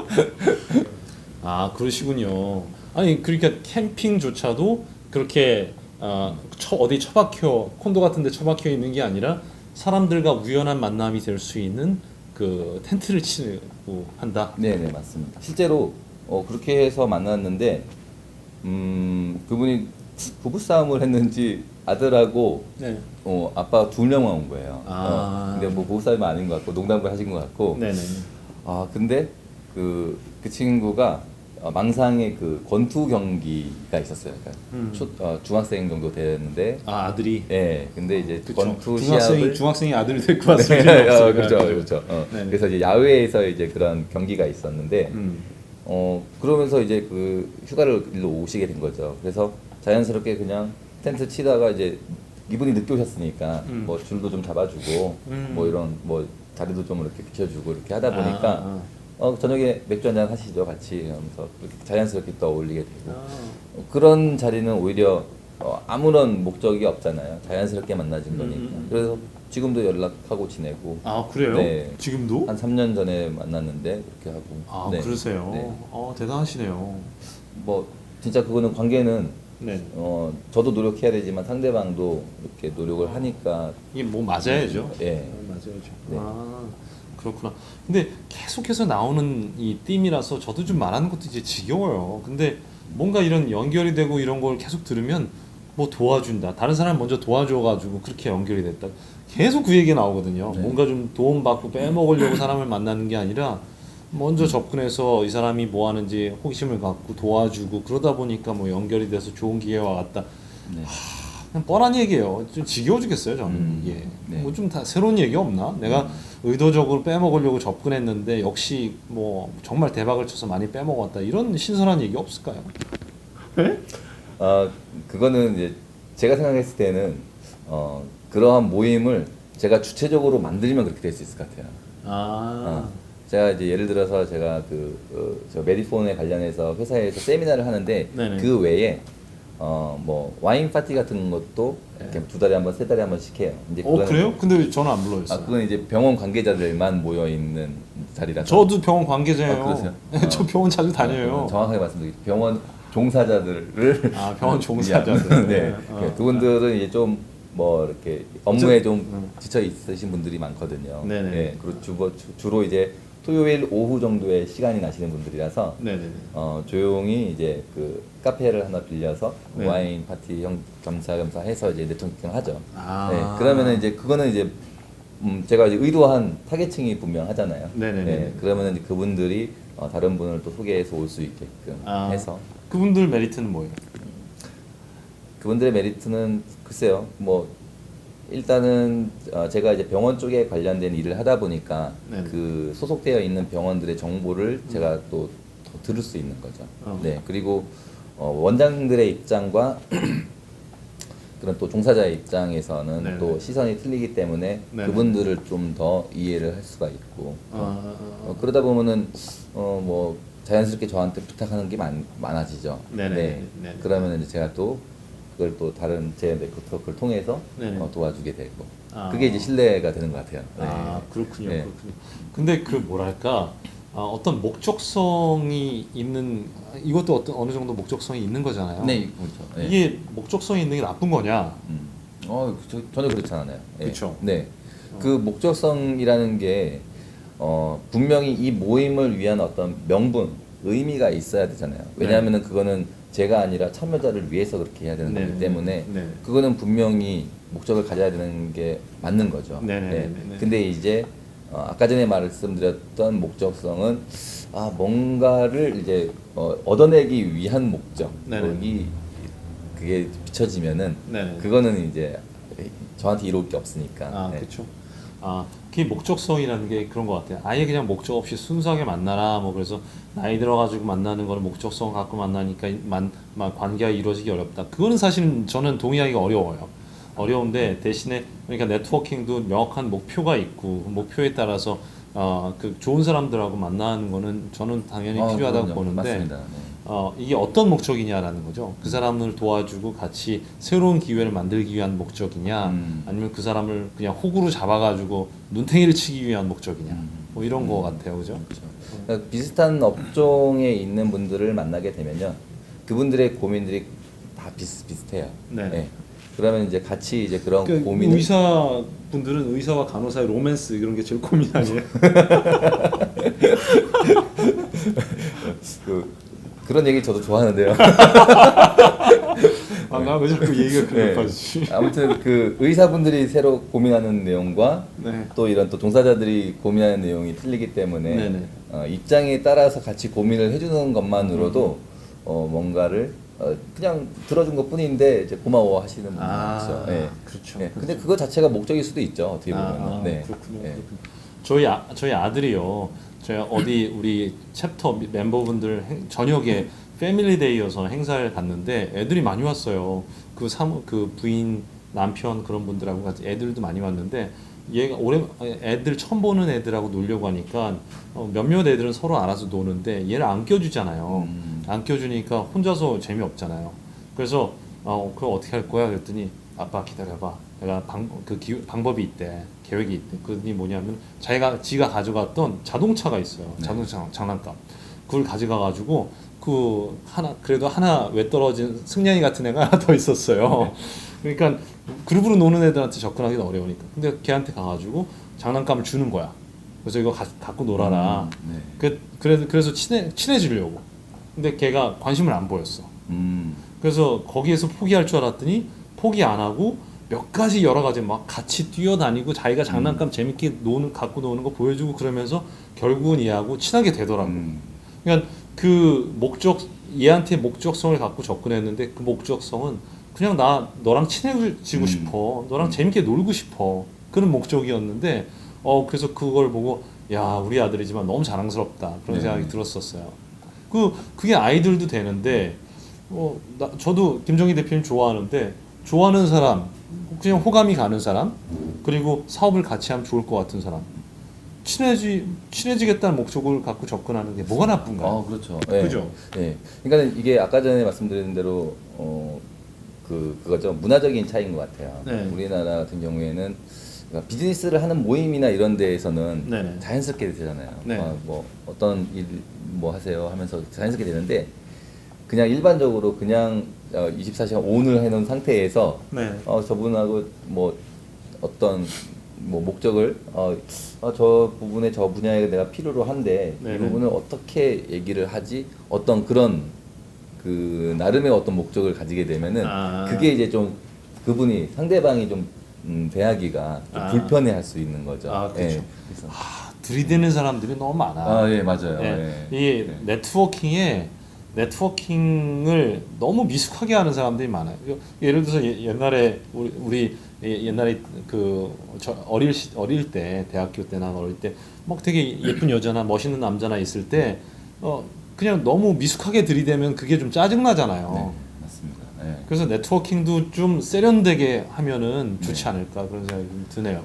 A: 아, 그러시군요. 아니 그러니까 캠핑조차도 그렇게 어디 처박혀 콘도 같은데 처박혀 있는 게 아니라 사람들과 우연한 만남이 될 수 있는 그 텐트를 치고 한다.
B: 네, 네, 맞습니다. 실제로 그렇게 해서 만났는데 그분이 부부 싸움을 했는지 아들하고
A: 네.
B: 아빠 두 명만 온 거예요.
A: 아.
B: 근데 뭐 부부 싸움은 아닌 것 같고 농담을 하신 것 같고.
A: 네네.
B: 아, 근데 그 친구가 망상의 그 권투 경기가 있었어요. 그러니까 중학생 정도 됐는데.
A: 아, 아들이.
B: 네, 근데 이제
A: 그쵸.
B: 권투 시합을
A: 중학생이 아들이 데리고 왔을
B: 네,
A: 리는 없어요.
B: 그렇죠, 그렇죠.
A: 네네.
B: 그래서 이제 야외에서 이제 그런 경기가 있었는데, 그러면서 이제 그 휴가를 일로 오시게 된 거죠. 그래서 자연스럽게 그냥 텐트 치다가 이제 이분이 늦게 오셨으니까 뭐 줄도 좀 잡아주고, 뭐 이런 뭐 다리도 좀 이렇게 비춰주고 이렇게 하다 보니까 저녁에 맥주 한잔 하시죠, 같이 하면서 자연스럽게 또 어울리게 되고. 그런 자리는 오히려 아무런 목적이 없잖아요. 자연스럽게 만나진 거니까. 그래서 지금도 연락하고 지내고.
A: 아, 그래요?
B: 네.
A: 지금도?
B: 한 3년 전에 만났는데 그렇게 하고.
A: 아,
B: 네.
A: 그러세요?
B: 네.
A: 대단하시네요.
B: 뭐 진짜 그거는 관계는
A: 네.
B: 저도 노력해야 되지만 상대방도 이렇게 노력을 하니까.
A: 이게 뭐 맞아야죠.
B: 예.
A: 맞아야죠.
B: 네.
A: 아, 그렇구나. 근데 계속해서 나오는 이 띠이라서 저도 좀 말하는 것도 이제 지겨워요. 근데 뭔가 이런 연결이 되고 이런 걸 계속 들으면 뭐 도와준다. 다른 사람 먼저 도와줘가지고 그렇게 연결이 됐다. 계속 그 얘기 나오거든요.
B: 네.
A: 뭔가 좀 도움받고 빼먹으려고 사람을 만나는 게 아니라 먼저 접근해서 이 사람이 뭐 하는지 호기심을 갖고 도와주고 그러다 보니까 뭐 연결이 돼서 좋은 기회와 같다.
B: 네.
A: 그냥 뻔한 얘기예요. 좀 지겨워 죽겠어요, 저는. 이게.
B: 네.
A: 뭐 좀 다 새로운 얘기 없나? 내가 의도적으로 빼먹으려고 접근했는데 역시 뭐 정말 대박을 쳐서 많이 빼먹었다. 이런 신선한 얘기 없을까요?
B: 그거는 이제 제가 생각했을 때는 그러한 모임을 제가 주체적으로 만들면 그렇게 될 수 있을 것 같아요. 제가 이제 예를 들어서 제가 저 메디폰에 관련해서 회사에서 세미나를 하는데
A: 네네.
B: 그 외에 뭐 와인 파티 같은 것도 이렇게 2달에 한 번, 3달에 한 번씩 해요. 이제
A: 그래요? 근데 왜 저는 안 불러줬어요?
B: 그건 이제 병원 관계자들만 모여 있는 자리라서.
A: 저도 병원 관계자예요.
B: 그러세요?
A: 저 병원 자주 다녀요.
B: 정확하게 말씀드릴게요. 병원 종사자들을
A: 병원 종사자들.
B: 네. 그분들은 이제 좀 뭐 이렇게 업무에 좀 지쳐 있으신 분들이 많거든요.
A: 네네.
B: 네. 그리고 주로 이제 토요일 오후 정도에 시간이 나시는 분들이라서
A: 네네네.
B: 조용히 이제 그 카페를 하나 빌려서
A: 네.
B: 와인 파티 겸사겸사 해서 이제 네트워킹을 하죠.
A: 아.
B: 네. 그러면은 이제 그거는 이제 제가 이제 의도한 타겟층이 분명하잖아요.
A: 네네네.
B: 네. 그러면은 이제 그분들이 다른 분을 또 소개해서 올 수 있게끔 해서.
A: 그분들 메리트는 뭐예요?
B: 그분들의 메리트는 글쎄요, 뭐 일단은 제가 이제 병원 쪽에 관련된 일을 하다 보니까
A: 네네.
B: 그 소속되어 있는 병원들의 정보를 제가 또 더 들을 수 있는 거죠. 네, 그리고 원장들의 입장과 그런 또 종사자의 입장에서는
A: 네네.
B: 또 시선이 틀리기 때문에
A: 네네.
B: 그분들을 좀 더 이해를 할 수가 있고 그러다 보면은 뭐 자연스럽게 저한테 부탁하는 게 많아지죠.
A: 네네.
B: 네.
A: 네네.
B: 그러면 이제 제가 또 그걸 또 다른 제 네트워크를 통해서
A: 네네.
B: 도와주게 되고
A: 아.
B: 그게 이제 신뢰가 되는 것 같아요. 네.
A: 그렇군요.
B: 네.
A: 그렇군요. 근데 그 뭐랄까 어떤 목적성이 있는 이것도 어느 정도 목적성이 있는 거잖아요.
B: 네, 그렇죠. 네.
A: 이게 목적성이 있는 게 나쁜 거냐?
B: 전혀 그렇지 않아요. 네.
A: 그쵸.
B: 네. 그 목적성이라는 게 분명히 이 모임을 위한 어떤 명분, 의미가 있어야 되잖아요. 왜냐하면은 그거는 제가 아니라 참여자를 위해서 그렇게 해야 되는 거기 때문에 그거는 분명히 목적을 가져야 되는 게 맞는 거죠.
A: 네네네네.
B: 근데 이제 아까 전에 말씀드렸던 목적성은 뭔가를 이제 얻어내기 위한 목적이 그게 비춰지면은
A: 네네.
B: 그거는 이제 저한테 이로울 게 없으니까. 네.
A: 그렇죠. 그게 목적성이라는 게 그런 것 같아요. 아예 그냥 목적 없이 순수하게 만나라. 뭐 그래서 나이 들어가지고 만나는 거를 목적성 갖고 만나니까 관계가 이루어지기 어렵다. 그거는 사실은 저는 동의하기가 어려워요. 어려운데 대신에 그러니까 네트워킹도 명확한 목표가 있고 그 목표에 따라서 그 좋은 사람들하고 만나는 거는 저는 당연히 필요하다고
B: 그럼요.
A: 보는데
B: 맞습니다. 네.
A: 이게 어떤 목적이냐라는 거죠. 그 사람을 도와주고 같이 새로운 기회를 만들기 위한 목적이냐, 아니면 그 사람을 그냥 호구로 잡아가지고 눈탱이를 치기 위한 목적이냐, 뭐 이런 거 같아요, 그죠?
B: 그렇죠. 그러니까 비슷한 업종에 있는 분들을 만나게 되면요, 그분들의 고민들이 다 비슷해요.
A: 네.
B: 그러면 이제 같이 이제 그런
A: 그
B: 고민을
A: 의사 분들은 의사와 간호사의 로맨스 이런 게 제일 고민 아니에요?
B: 그런 얘기 저도 좋아하는데요.
A: 왜 자꾸 얘기가
B: 네.
A: 그럴까지?
B: 아무튼 그 의사분들이 새로 고민하는 내용과
A: 네.
B: 또 이런 또 종사자들이 고민하는 내용이 틀리기 때문에
A: 네네.
B: 입장에 따라서 같이 고민을 해주는 것만으로도 뭔가를 그냥 들어준 것뿐인데 이제 고마워하시는 분들 있죠. 네.
A: 그렇죠.
B: 네. 근데 그거 자체가 목적일 수도 있죠. 어떻게 보면. 네.
A: 그렇군요.
B: 네.
A: 그렇군요. 저희 아들이요. 제가 어디 우리 챕터 멤버분들 저녁에 패밀리데이여서 행사를 갔는데 애들이 많이 왔어요. 그 부인, 남편 그런 분들하고 같이 애들도 많이 왔는데 얘가 애들 처음 보는 애들하고 놀려고 하니까 몇몇 애들은 서로 알아서 노는데 얘를 안 껴주잖아요. 안 껴주니까 혼자서 재미없잖아요. 그래서 그거 어떻게 할 거야? 그랬더니 아빠 기다려봐. 내가 방법이 있대. 계획이 있대. 그게 뭐냐면 지가 가져갔던 자동차가 있어요.
B: 네.
A: 자동차 장난감. 그걸 가져가가지고 그래도 하나 왜 떨어진 승냥이 같은 애가 하나 더 있었어요. 그러니까 그룹으로 노는 애들한테 접근하기는 어려우니까. 근데 걔한테 가가지고 장난감을 주는 거야. 그래서 이거 갖고 놀아라.
B: 네.
A: 그래서 친해지려고. 근데 걔가 관심을 안 보였어. 그래서 거기에서 포기할 줄 알았더니 포기 안 하고 몇 가지 여러 가지 막 같이 뛰어다니고 자기가 장난감 재밌게 갖고 노는 거 보여주고 그러면서 결국은 얘하고 친하게 되더라고. 그러니까 얘한테 목적성을 갖고 접근했는데 그 목적성은 그냥 너랑 친해지고 싶어. 너랑 재밌게 놀고 싶어. 그런 목적이었는데 그래서 그걸 보고 야, 우리 아들이지만 너무 자랑스럽다. 그런 생각이 들었었어요. 그게 아이들도 되는데 저도 김정희 대표님 좋아하는데 좋아하는 사람, 그냥 호감이 가는 사람, 그리고 사업을 같이 하면 좋을 것 같은 사람, 친해지겠다는 목적을 갖고 접근하는 게 뭐가 나쁜가요?
B: 그렇죠.
A: 그죠?
B: 네. 그러니까 이게 아까 전에 말씀드린 대로 그거죠. 문화적인 차이인 것 같아요.
A: 네.
B: 우리나라 같은 경우에는 그러니까 비즈니스를 하는 모임이나 이런 데에서는
A: 네네.
B: 자연스럽게 되잖아요.
A: 네.
B: 뭐 어떤 일 뭐 하세요 하면서 자연스럽게 되는데 그냥 일반적으로 그냥 24시간 온을 해놓은 상태에서
A: 네.
B: 저분하고 뭐 어떤 뭐 목적을 저 부분에 저 분야에 내가 필요로 한데 이
A: 네네.
B: 부분을 어떻게 얘기를 하지 어떤 그런 그 나름의 어떤 목적을 가지게 되면은 그게 이제 좀 그분이 상대방이 좀 대하기가 좀 불편해할 수 있는 거죠.
A: 그렇죠.
B: 예. 그래서
A: 들이대는 사람들이 너무 많아.
B: 예, 맞아요.
A: 예.
B: 예.
A: 이 네트워킹을 너무 미숙하게 하는 사람들이 많아요. 예를 들어서 옛날에 우리 옛날에 어릴 때 대학교 때나 어릴 때 막 되게 예쁜 여자나 멋있는 남자나 있을 때 그냥 너무 미숙하게 들이대면 그게 좀 짜증 나잖아요.
B: 네, 맞습니다. 예.
A: 그래서 네트워킹도 좀 세련되게 하면은 좋지 않을까 그런 생각이 좀 드네요.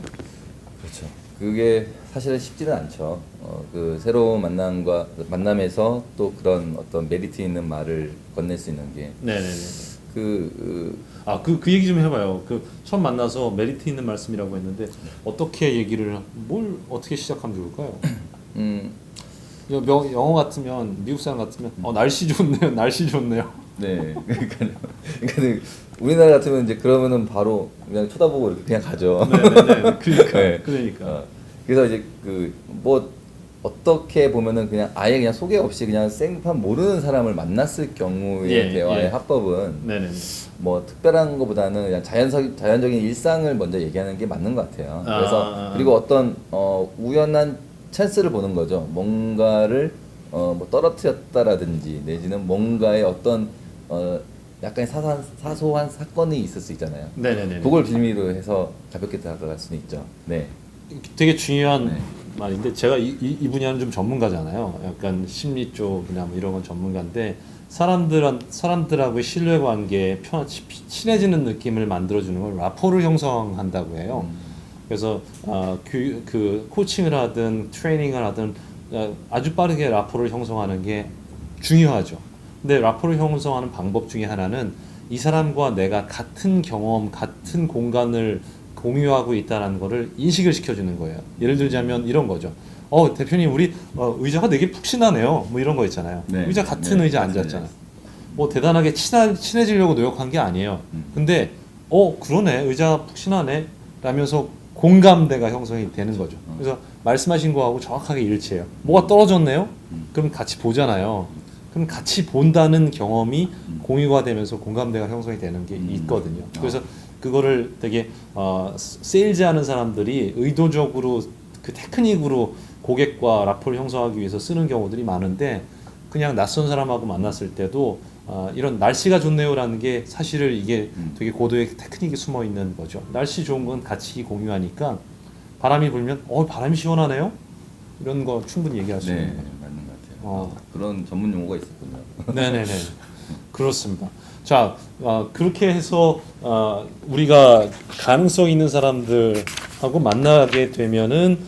B: 그렇죠. 그게 사실은 쉽지는 않죠. 그 새로운 만남에서 또 그런 어떤 메리트 있는 말을 건넬 수 있는 게
A: 네네네.
B: 그
A: 얘기 좀 해봐요. 처음 만나서 메리트 있는 말씀이라고 했는데 어떻게 어떻게 시작하면 좋을까요? 영어 같으면 미국 사람 같으면 날씨 좋네요. 날씨 좋네요.
B: 네. 그러니까 우리나라 같으면 이제 그러면은 바로 그냥 쳐다보고 이렇게 그냥 가죠.
A: 네네네. 그러니까.
B: 네.
A: 그러니까.
B: 그래서 이제 뭐 어떻게 보면은 그냥 아예 그냥 소개 없이 그냥 생판 모르는 사람을 만났을 경우의 대화의 합법은
A: 네네.
B: 뭐 특별한 것보다는 그냥 자연적인 일상을 먼저 얘기하는 게 맞는 것 같아요. 그래서 그리고 어떤 우연한 찬스를 보는 거죠. 뭔가를 뭐 떨어뜨렸다라든지 내지는 뭔가의 어떤 약간의 사소한 사건이 있을 수 있잖아요.
A: 네네네.
B: 그걸 빌미로 해서 가볍게 다가갈 수는 있죠. 네.
A: 되게 중요한
B: 네.
A: 말인데 제가 이 분야는 좀 전문가잖아요. 약간 심리 쪽이나 뭐 이런 건 전문가인데 사람들하고의 신뢰관계, 친해지는 느낌을 만들어주는 걸 라포를 형성한다고 해요. 그래서 그 코칭을 하든 트레이닝을 하든 아주 빠르게 라포를 형성하는 게 중요하죠. 근데 라포를 형성하는 방법 중에 하나는 이 사람과 내가 같은 경험, 같은 공간을 공유하고 있다는 거를 인식을 시켜주는 거예요. 예를 들자면 이런 거죠. 대표님 우리 의자가 되게 푹신하네요. 뭐 이런 거 있잖아요.
B: 네.
A: 의자 같은
B: 네,
A: 의자
B: 같은
A: 앉았잖아요. 뭐 대단하게 친해지려고 노력한 게 아니에요. 근데 그러네 의자 푹신하네 라면서 공감대가 형성이 되는 거죠. 그래서 말씀하신 거하고 정확하게 일치해요. 뭐가 떨어졌네요? 그럼 같이 보잖아요. 그럼 같이 본다는 경험이 공유가 되면서 공감대가 형성이 되는 게 있거든요. 그래서 그거를 되게 세일즈하는 사람들이 의도적으로 그 테크닉으로 고객과 라포를 형성하기 위해서 쓰는 경우들이 많은데 그냥 낯선 사람하고 만났을 때도 이런 날씨가 좋네요라는 게 사실은 이게 되게 고도의 테크닉이 숨어 있는 거죠. 날씨 좋은 건 같이 공유하니까 바람이 불면 바람이 시원하네요. 이런 거 충분히 얘기할 수
B: 네,
A: 있는 거죠.
B: 맞는 것 같아요. 그런 전문 용어가 있었군요.
A: 네네네. 그렇습니다. 자, 그렇게 해서 우리가 가능성 있는 사람들하고 만나게 되면은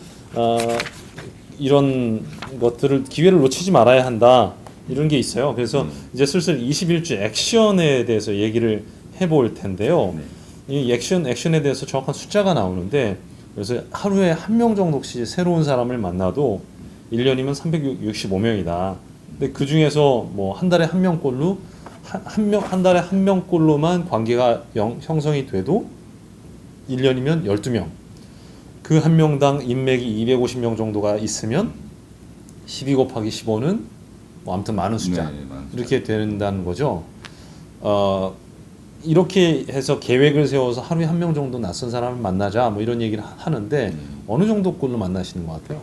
A: 이런 것들을 기회를 놓치지 말아야 한다. 이런 게 있어요. 그래서 이제 슬슬 21주 액션에 대해서 얘기를 해볼 텐데요.
B: 네.
A: 이 액션에 대해서 정확한 숫자가 나오는데 그래서 하루에 한 명 정도씩 새로운 사람을 만나도 1년이면 365명이다. 근데 그 중에서 뭐 한 달에 한 명꼴로 한 달에 한 명꼴로만 관계가 형성이 돼도 1년이면 12명. 그 한 명당 인맥이 250명 정도가 있으면 12 곱하기 15는 뭐 아무튼 많은 숫자.
B: 네, 많은 숫자.
A: 이렇게 된다는 거죠. 이렇게 해서 계획을 세워서 하루에 한 명 정도 낯선 사람을 만나자 뭐 이런 얘기를 하는데 어느 정도 꼴로 만나시는 것 같아요?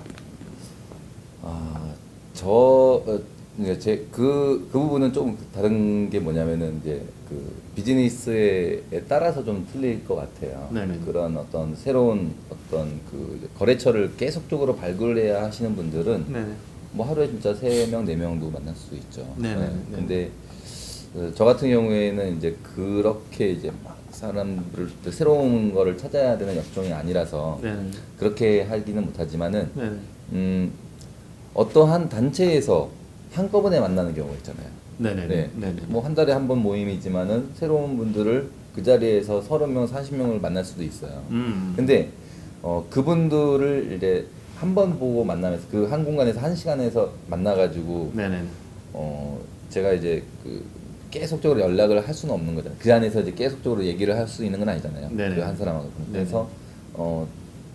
B: 그 부분은 좀 다른 게 뭐냐면은 이제 그 비즈니스에 따라서 좀 틀릴 것 같아요.
A: 네네.
B: 그런 어떤 새로운 어떤 그 거래처를 계속적으로 발굴해야 하시는 분들은
A: 네네.
B: 뭐 하루에 진짜 3명, 4명도 만날 수 있죠.
A: 네네. 네.
B: 근데 저 같은 경우에는 이제 그렇게 이제 막 사람들 새로운 거를 찾아야 되는 역종이 아니라서
A: 네네.
B: 그렇게 하기는 못하지만은
A: 네네.
B: 어떠한 단체에서 한꺼번에 만나는 경우가 있잖아요.
A: 네네.
B: 네.
A: 네네.
B: 뭐 한 달에 한 번 모임이지만은 새로운 분들을 그 자리에서 30명, 40명을 만날 수도 있어요. 근데 그분들을 이제 한 번 보고 만나면서 그 한 공간에서 한 시간에서 만나가지고
A: 네네.
B: 제가 이제 그 계속적으로 연락을 할 수는 없는 거잖아요. 그 안에서 이제 계속적으로 얘기를 할 수 있는 건 아니잖아요.
A: 네네.
B: 그 한 사람하고.
A: 네네.
B: 그래서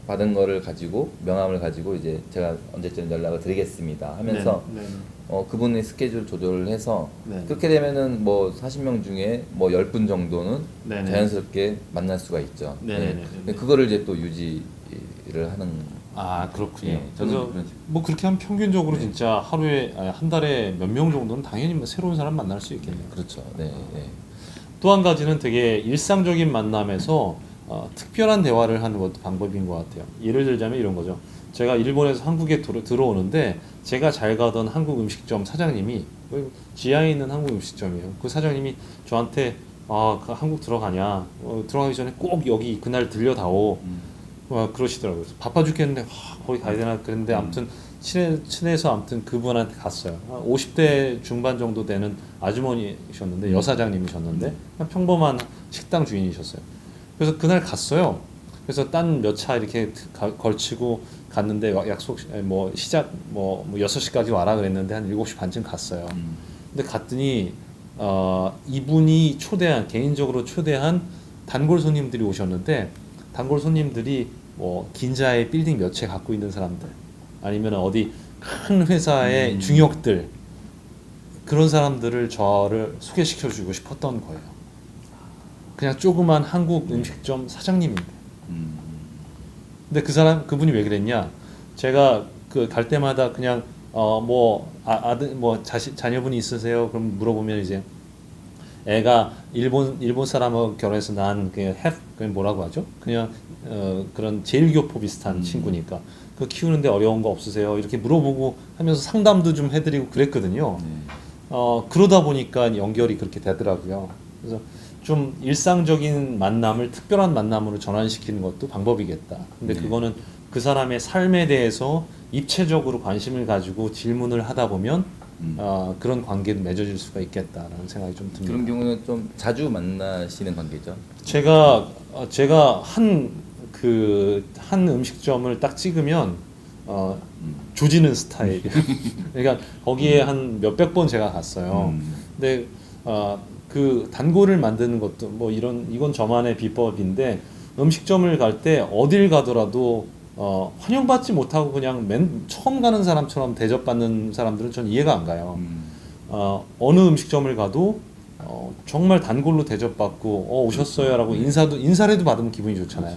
B: 받은 거를 가지고 명함을 가지고 이제 제가 언제쯤 연락을 드리겠습니다 하면서
A: 네네.
B: 그분의 스케줄 조절을 해서
A: 네네.
B: 그렇게 되면은 뭐 40명 중에 뭐 10분 정도는
A: 네네.
B: 자연스럽게 만날 수가 있죠.
A: 네네네.
B: 근데 그거를 이제 또 유지를 하는.
A: 그렇군요.
B: 예, 저는
A: 그래서
B: 그런 식으로.
A: 뭐 그렇게 하면 평균적으로
B: 네.
A: 진짜 하루에 한 달에 몇 명 정도는 당연히 뭐 새로운 사람 만날 수 있겠네요.
B: 그렇죠. 네. 네.
A: 또 한 가지는 되게 일상적인 만남에서 특별한 대화를 하는 것도 방법인 것 같아요. 예를 들자면 이런 거죠. 제가 일본에서 한국에 들어오는데 제가 잘 가던 한국 음식점 사장님이 지하에 있는 한국 음식점이에요. 그 사장님이 저한테 그 한국 들어가냐? 들어가기 전에 꼭 여기 그날 들려다오. 그러시더라고요. 그래서 바빠 죽겠는데 거기 가야 되나 그랬는데 아무튼 친해서 아무튼 그분한테 갔어요. 50대 중반 정도 되는 아주머니셨는데 여사장님이셨는데 그냥 평범한 식당 주인이셨어요. 그래서 그날 갔어요. 그래서 딴 몇 차 이렇게 걸치고 갔는데 약속 뭐 시작 뭐 6시까지 와라 그랬는데 한 7시 반쯤 갔어요. 근데 갔더니 이분이 개인적으로 초대한 단골 손님들이 오셨는데 단골 손님들이 뭐 긴자에 빌딩 몇 채 갖고 있는 사람들 아니면 어디 큰 회사의 중역들 그런 사람들을 저를 소개시켜 주고 싶었던 거예요. 그냥 조그만 한국 음식점 사장님인데. 근데 그분이 왜 그랬냐? 제가 갈 때마다 그냥 아들 자녀분이 있으세요? 그럼 물어보면 이제 애가 일본 사람하고 결혼해서 낳은 그 뭐라고 하죠? 그냥 그런 제일교포 비슷한 친구니까 그 키우는데 어려운 거 없으세요? 이렇게 물어보고 하면서 상담도 좀 해드리고 그랬거든요. 그러다 보니까 연결이 그렇게 되더라고요. 그래서 좀 일상적인 만남을 특별한 만남으로 전환시키는 것도 방법이겠다. 근데 그거는 그 사람의 삶에 대해서 입체적으로 관심을 가지고 질문을 하다 보면 그런 관계도 맺어질 수가 있겠다라는 생각이 좀 듭니다.
B: 그런 경우는 좀 자주 만나시는 관계죠.
A: 제가 한 음식점을 딱 찍으면 조지는 스타일이에요. 그러니까 거기에 한 몇백 번 제가 갔어요. 근데 그 단골을 만드는 것도 뭐 이건 저만의 비법인데 음식점을 갈 때 어딜 가더라도 환영받지 못하고 그냥 처음 가는 사람처럼 대접받는 사람들은 전 이해가 안 가요. 어느 음식점을 가도 정말 단골로 대접받고 오셨어요라고 인사라도 받으면 기분이 좋잖아요.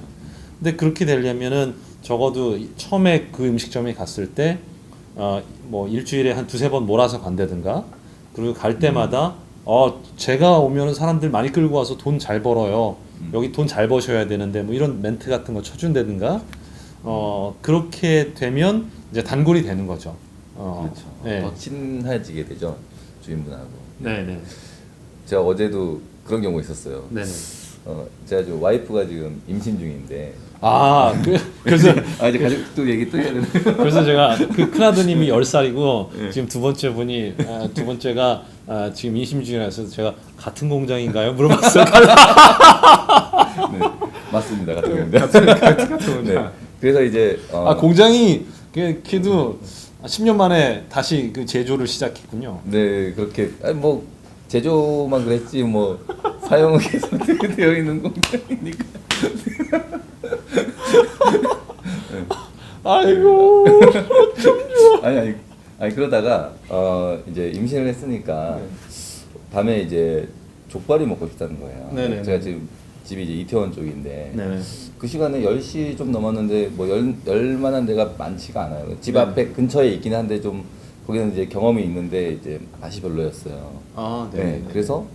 A: 근데 그렇게 되려면은 적어도 처음에 그 음식점에 갔을 때 뭐 일주일에 한 두세 번 몰아서 간다든가, 그리고 갈 때마다 제가 오면은 사람들 많이 끌고 와서 돈 잘 벌어요. 여기 돈 잘 버셔야 되는데 뭐 이런 멘트 같은 거 쳐준다든가, 그렇게 되면 이제 단골이 되는 거죠.
B: 그렇죠.
A: 네.
B: 더 친해지게 되죠, 주인분하고.
A: 네네.
B: 제가 어제도 그런 경우가 있었어요.
A: 네네.
B: 제가 지금 와이프가 지금 임신 중인데.
A: 그래서
B: 이제 가족도 얘기 또 해야 되네.
A: 그래서 제가 그 큰아드님이 10살이고 지금 두 번째가 지금 임신 중이라서 제가 같은 공장인가요? 물어봤어요.
B: 네, 맞습니다. 같은 공장.
A: 같은 공장.
B: 네. 그래서 이제
A: 공장이 걔도 10년 만에 다시 그 제조를 시작했군요.
B: 네, 그렇게 뭐 제조만 그랬지 뭐 사용은 계속 되어 있는 공장이니까. 네.
A: 아이고.
B: 아니 그러다가 이제 임신을 했으니까 밤에 이제 족발이 먹고 싶다는 거예요.
A: 네네.
B: 제가 지금 집이 이제 이태원 쪽인데
A: 네네.
B: 그 시간에 10시 좀 넘었는데 뭐 열 만한 데가 많지가 않아요. 집 앞에 근처에 있긴 한데 좀 거기는 이제 경험이 있는데 이제 맛이 별로였어요. 네. 그래서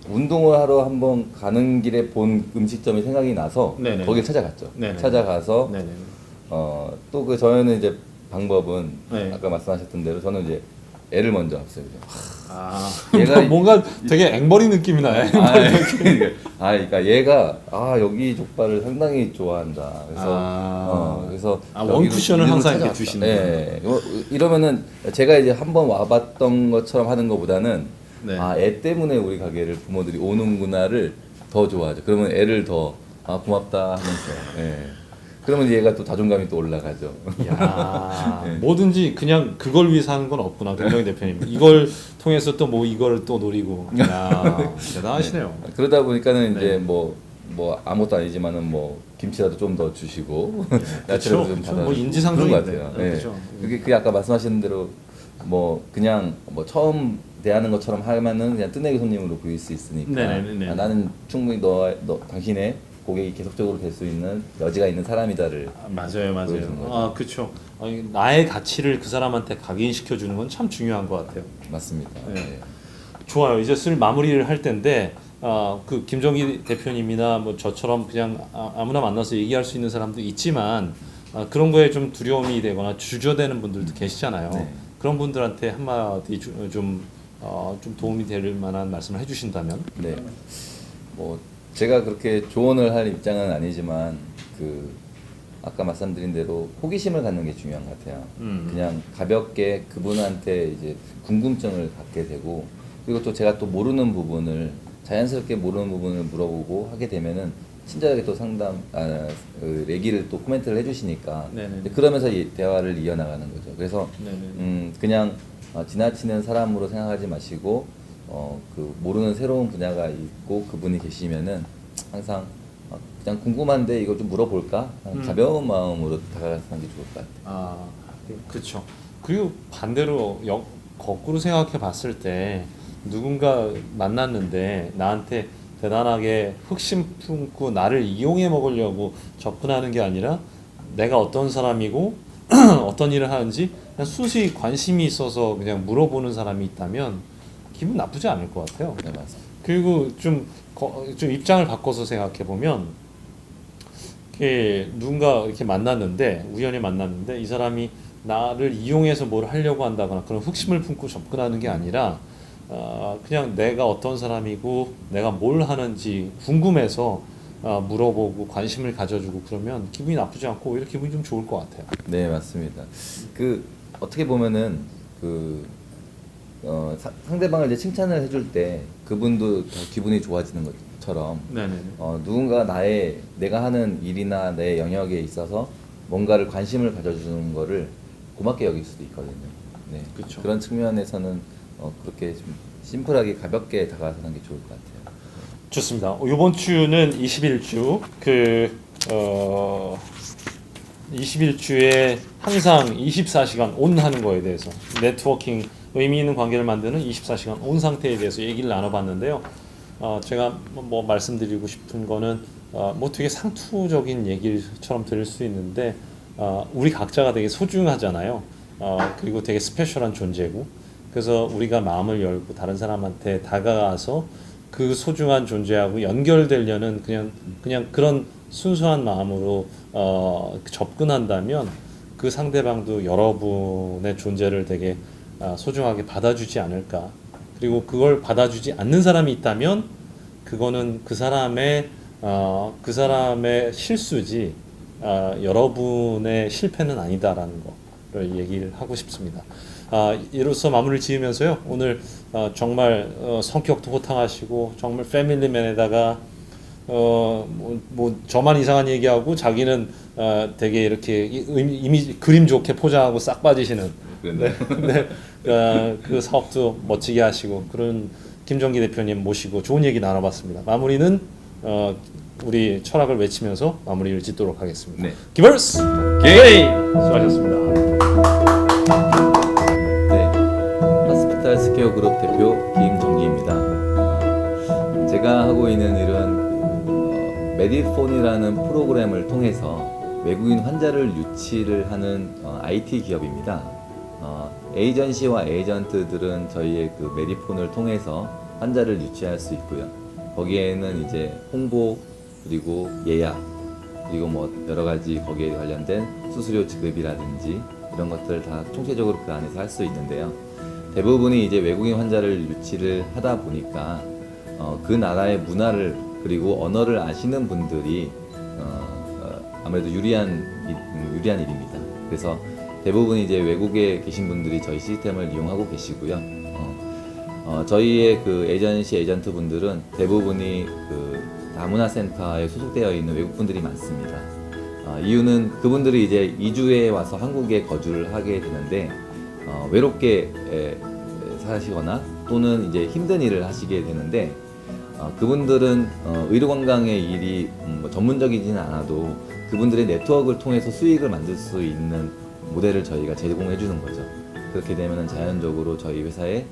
B: 운동을 하러 한번 가는 길에 본 음식점이 생각이 나서
A: 네네.
B: 거길 찾아갔죠.
A: 네네.
B: 찾아가서
A: 네네.
B: 또 그 저희는 이제 방법은
A: 네.
B: 아까 말씀하셨던 대로 저는 이제 애를 먼저 앞세우죠.
A: 얘가 뭔가 되게 앵벌이 느낌이 나요.
B: 그러니까 얘가 여기 족발을 상당히 좋아한다. 그래서
A: 원쿠션을 항상 이렇게 두시는
B: 거예요. 네. 이러면은 제가 이제 한번 와봤던 것처럼 하는 것보다는
A: 네.
B: 애 때문에 우리 가게를 부모들이 오는구나를 더 좋아하죠. 그러면 애를 더 고맙다 하면서. 네. 그러면 얘가 또 자존감이 또 올라가죠.
A: 야,
B: 네.
A: 뭐든지 그냥 그걸 위해서 하는 건 없구나, 김정희 대표님. 이걸 통해서 또 뭐 이걸 또 노리고. 야, 대단하시네요.
B: 네. 그러다 보니까는
A: 네.
B: 이제 뭐 아무것도 아니지만은 뭐 김치라도 좀 더 주시고 야채라도 좀 받아.
A: 뭐 인지상정이
B: 그런 것 같아요. 네.
A: 그렇죠.
B: 그게 아까 말씀하신 대로 뭐 그냥 뭐 처음 대하는 것처럼 하면은 그냥 뜨내기 손님으로 보일 수 있으니까.
A: 네네네.
B: 나는 충분히 당신의 고객이 계속적으로 될 수 있는 여지가 있는 사람이다를.
A: 맞아요.
B: 보여주는 거죠.
A: 그렇죠. 나의 가치를 그 사람한테 각인시켜 주는 건 참 중요한 것 같아요.
B: 맞습니다.
A: 네.
B: 네.
A: 좋아요. 이제 슬 마무리를 할 텐데, 그 김정희 대표님이나 뭐 저처럼 그냥 아무나 만나서 얘기할 수 있는 사람도 있지만, 그런 거에 좀 두려움이 되거나 주저되는 분들도 계시잖아요.
B: 네.
A: 그런 분들한테 한마디 좀 도움이 될 만한 말씀을 해주신다면.
B: 네. 뭐 제가 그렇게 조언을 할 입장은 아니지만 아까 말씀드린 대로 호기심을 갖는 게 중요한 것 같아요. 그냥 가볍게 그분한테 이제 궁금증을 갖게 되고, 그리고 또 제가 또 자연스럽게 모르는 부분을 물어보고 하게 되면은 친절하게 또 얘기를 또 코멘트를 해주시니까.
A: 네네.
B: 그러면서 이 대화를 이어나가는 거죠. 그래서 그냥 지나치는 사람으로 생각하지 마시고 모르는 새로운 분야가 있고 그분이 계시면은 항상 그냥 궁금한데 이걸 좀 물어볼까? 가벼운 마음으로 다가가는 게 좋을 것 같아요.
A: 그렇죠. 그리고 반대로 거꾸로 생각해 봤을 때 누군가 만났는데 나한테 대단하게 흑심 품고 나를 이용해 먹으려고 접근하는 게 아니라 내가 어떤 사람이고 어떤 일을 하는지 그냥 순수히 관심이 있어서 그냥 물어보는 사람이 있다면 기분 나쁘지 않을 것 같아요.
B: 네, 맞습니다.
A: 그리고 좀 입장을 바꿔서 생각해 보면 누군가 이렇게 만났는데 우연히 만났는데 이 사람이 나를 이용해서 뭘 하려고 한다거나 그런 흑심을 품고 접근하는 게 아니라 그냥 내가 어떤 사람이고 내가 뭘 하는지 궁금해서 물어보고 관심을 가져주고 그러면 기분이 나쁘지 않고 오히려 기분이 좀 좋을 것 같아요.
B: 네, 맞습니다. 그 어떻게 보면은 상대방을 이제 칭찬을 해줄 때 그분도 더 기분이 좋아지는 것처럼
A: 네네.
B: 누군가 내가 하는 일이나 내 영역에 있어서 뭔가를 관심을 가져주는 거를 고맙게 여길 수도 있거든요. 네,
A: 그쵸.
B: 그런 측면에서는 그렇게 좀 심플하게 가볍게 다가서는 게 좋을 것 같아요.
A: 좋습니다. 이번 주는 21주 21주에 항상 24시간 온 하는 거에 대해서 네트워킹 의미 있는 관계를 만드는 24시간 온 상태에 대해서 얘기를 나눠봤는데요. 제가 뭐 말씀드리고 싶은 거는 뭐 되게 상투적인 얘기처럼 들릴 수 있는데 우리 각자가 되게 소중하잖아요. 그리고 되게 스페셜한 존재고 그래서 우리가 마음을 열고 다른 사람한테 다가가서 그 소중한 존재하고 연결되려는 그냥 그런 순수한 마음으로 접근한다면 그 상대방도 여러분의 존재를 되게 소중하게 받아주지 않을까. 그리고 그걸 받아주지 않는 사람이 있다면 그거는 그 사람의 실수지 여러분의 실패는 아니다라는 거를 얘기를 하고 싶습니다. 이로써 마무리를 지으면서요. 오늘 정말 성격도 호탕하시고 정말 패밀리맨에다가 뭐 저만 이상한 얘기하고 자기는 되게 이렇게 이미 그림 좋게 포장하고 싹 빠지시는
B: 그런데
A: 그 사업도 멋지게 하시고 그런 김정기 대표님 모시고 좋은 얘기 나눠봤습니다. 마무리는 우리 철학을 외치면서 마무리를 짓도록 하겠습니다.
B: 네.
A: 기버스 게이 수고하셨습니다.
B: 네, 하스피탈 스퀘어 그룹 대표 김정기입니다. 제가 하고 있는 일은 메디폰이라는 프로그램을 통해서 외국인 환자를 유치를 하는 IT 기업입니다. 에이전시와 에이전트들은 저희의 그 메디폰을 통해서 환자를 유치할 수 있고요. 거기에는 이제 홍보 그리고 예약 그리고 뭐 여러 가지 거기에 관련된 수수료 지급이라든지 이런 것들을 다 총체적으로 그 안에서 할 수 있는데요. 대부분이 이제 외국인 환자를 유치를 하다 보니까 그 나라의 문화를 그리고 언어를 아시는 분들이 아무래도 유리한 일입니다. 그래서 대부분 이제 외국에 계신 분들이 저희 시스템을 이용하고 계시고요. 저희의 그 에이전시 에이전트 분들은 대부분이 그 다문화센터에 소속되어 있는 외국 분들이 많습니다. 이유는 그분들이 이제 이주에 와서 한국에 거주를 하게 되는데 외롭게 사시거나 또는 이제 힘든 일을 하시게 되는데 그분들은 의료관광의 일이 뭐 전문적이지는 않아도 그분들의 네트워크를 통해서 수익을 만들 수 있는 모델을 저희가 제공해 주는 거죠. 그렇게 되면 자연적으로 저희 회사에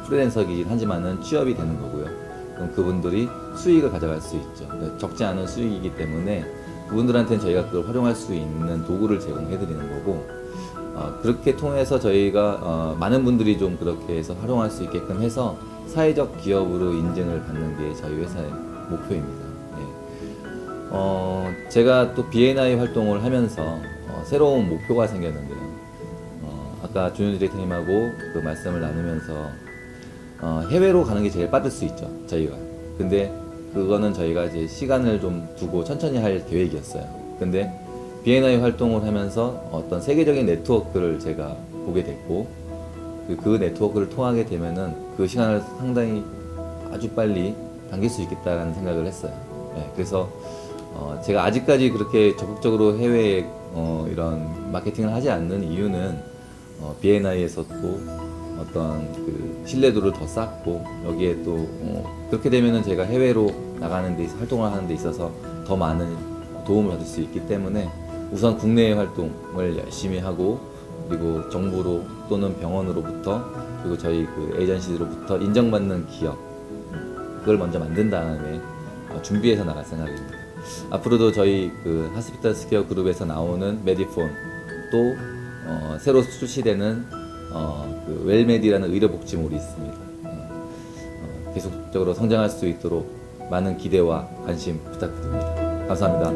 B: 프리랜서이긴 하지만은 취업이 되는 거고요. 그럼 그분들이 수익을 가져갈 수 있죠. 적지 않은 수익이기 때문에 그분들한테는 저희가 그걸 활용할 수 있는 도구를 제공해 드리는 거고 그렇게 통해서 저희가 많은 분들이 좀 그렇게 해서 활용할 수 있게끔 해서 사회적 기업으로 인증을 받는 게 저희 회사의 목표입니다. 네. 제가 또 B&I 활동을 하면서 새로운 목표가 생겼는데요. 아까 준현 디렉터님하고 그 말씀을 나누면서 해외로 가는 게 제일 빠를 수 있죠, 저희가. 근데 그거는 저희가 이제 시간을 좀 두고 천천히 할 계획이었어요. 근데 B&I 활동을 하면서 어떤 세계적인 네트워크를 제가 보게 됐고 그 네트워크를 통하게 되면은 그 시간을 상당히 아주 빨리 당길 수 있겠다라는 생각을 했어요. 네, 그래서 제가 아직까지 그렇게 적극적으로 해외에 이런 마케팅을 하지 않는 이유는 B&I에서 또 어떤 그 신뢰도를 더 쌓고 여기에 또 그렇게 되면은 제가 해외로 나가는 데 활동을 하는 데 있어서 더 많은 도움을 받을 수 있기 때문에 우선 국내 활동을 열심히 하고 그리고 정부로 또는 병원으로부터 그리고 저희 그 에이전시로부터 인정받는 기업 그걸 먼저 만든 다음에 준비해서 나갈 생각입니다. 앞으로도 저희 그 하스피탈 스퀘어 그룹에서 나오는 메디폰 또 새로 출시되는 그 웰메디라는 의료복지몰이 있습니다. 계속적으로 성장할 수 있도록 많은 기대와 관심 부탁드립니다. 감사합니다.